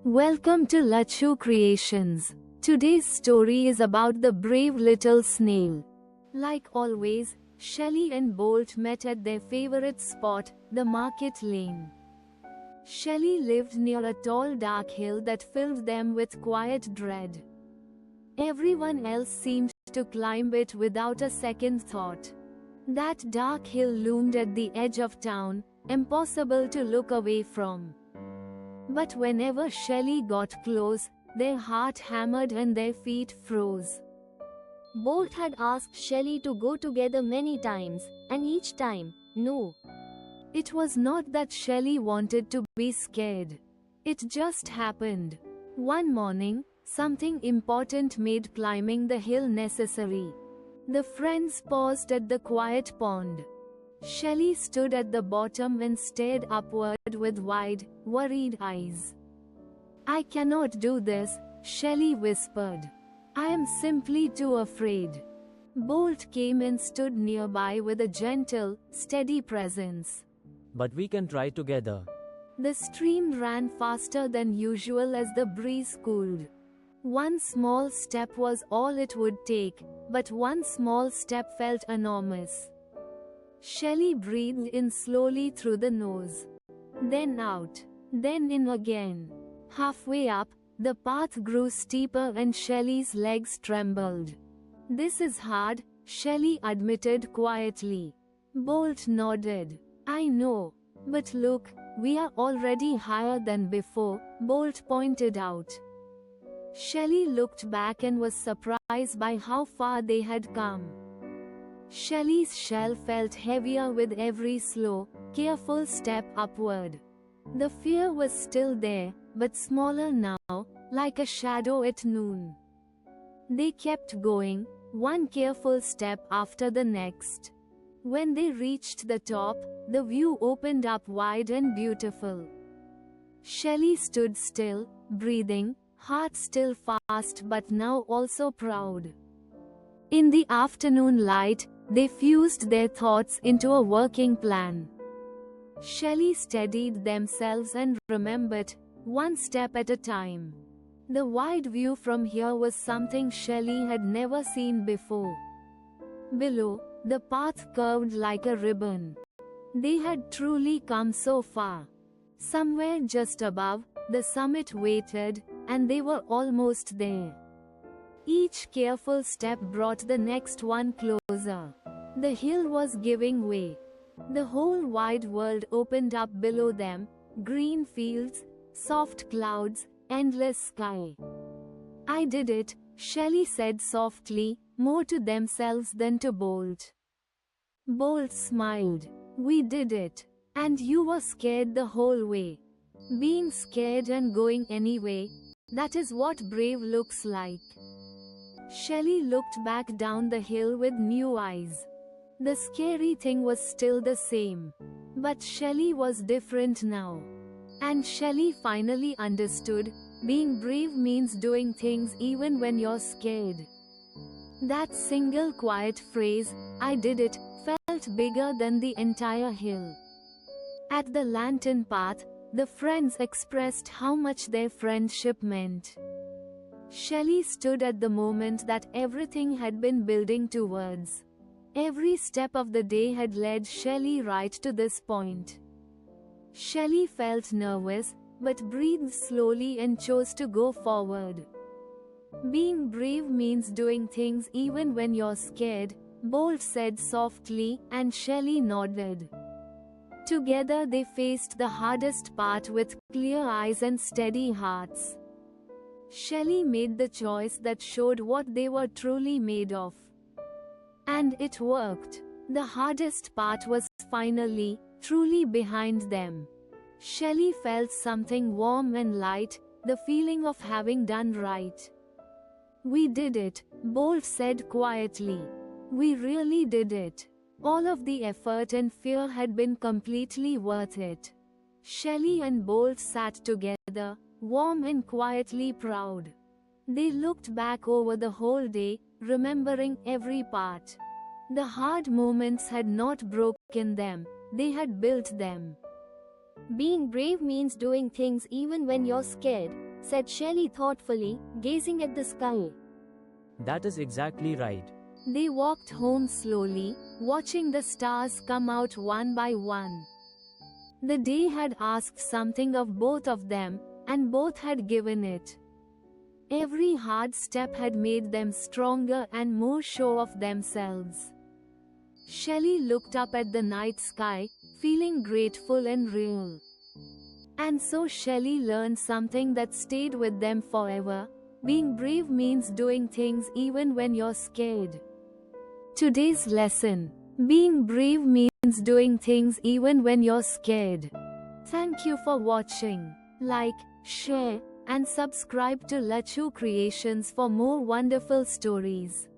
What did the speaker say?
Welcome to Lachu Creations. Today's story is about the brave little snail. Like always, Shelley and Bolt met at their favorite spot, the market lane. Shelley lived near a tall dark hill that filled them with quiet dread. Everyone else seemed to climb it without a second thought. That dark hill loomed at the edge of town, impossible to look away from. But whenever Shelley got close, their heart hammered and their feet froze. Bolt had asked Shelley to go together many times, and each time, no. It was not that Shelley wanted to be scared. It just happened. One morning, something important made climbing the hill necessary. The friends paused at the quiet pond. Shelley stood at the bottom and stared upward with wide, worried eyes. "I cannot do this," Shelley whispered. "I am simply too afraid." Bolt came and stood nearby with a gentle, steady presence. "But we can try together." The stream ran faster than usual as the breeze cooled. One small step was all it would take, but one small step felt enormous. Shelley breathed in slowly through the nose. Then out. Then in again. Halfway up, the path grew steeper and Shelley's legs trembled. "This is hard," Shelley admitted quietly. Bolt nodded. "I know. But look, we are already higher than before," Bolt pointed out. Shelley looked back and was surprised by how far they had come. Shelley's shell felt heavier with every slow, careful step upward. The fear was still there, but smaller now, like a shadow at noon. They kept going, one careful step after the next. When they reached the top, the view opened up wide and beautiful. Shelley stood still, breathing, heart still fast but now also proud. In the afternoon light, they fused their thoughts into a working plan. Shelley steadied themselves and remembered, one step at a time. The wide view from here was something Shelley had never seen before. Below, the path curved like a ribbon. They had truly come so far. Somewhere just above, the summit waited, and they were almost there. Each careful step brought the next one closer. The hill was giving way. The whole wide world opened up below them, green fields, soft clouds, endless sky. "I did it," Shelley said softly, more to themselves than to Bolt. Bolt smiled. "We did it. And you were scared the whole way." Being scared and going anyway, that is what brave looks like. Shelley looked back down the hill with new eyes. The scary thing was still the same. But Shelley was different now. And Shelley finally understood, being brave means doing things even when you're scared. That single quiet phrase, "I did it," felt bigger than the entire hill. At the lantern path, the friends expressed how much their friendship meant. Shelley stood at the moment that everything had been building towards. Every step of the day had led Shelley right to this point. Shelley felt nervous, but breathed slowly and chose to go forward. "Being brave means doing things even when you're scared," Bolt said softly, and Shelley nodded. Together they faced the hardest part with clear eyes and steady hearts. Shelley made the choice that showed what they were truly made of. And it worked. The hardest part was finally, truly behind them. Shelley felt something warm and light, the feeling of having done right. "We did it," Bolt said quietly. "We really did it. All of the effort and fear had been completely worth it." Shelley and Bolt sat together, warm and quietly proud. They looked back over the whole day, remembering every part. The hard moments had not broken them, they had built them. Being brave means doing things even when you're scared, said Shelly thoughtfully, gazing at the sky. That is exactly right. They walked home slowly, watching the stars come out one by one. The day had asked something of both of them, and both had given it. Every hard step had made them stronger and more sure of themselves. Shelley looked up at the night sky, feeling grateful and real. And so Shelley learned something that stayed with them forever. Being brave means doing things even when you're scared. Today's lesson: being brave means doing things even when you're scared. Thank you for watching. Like, share, and subscribe to Lachu Creations for more wonderful stories.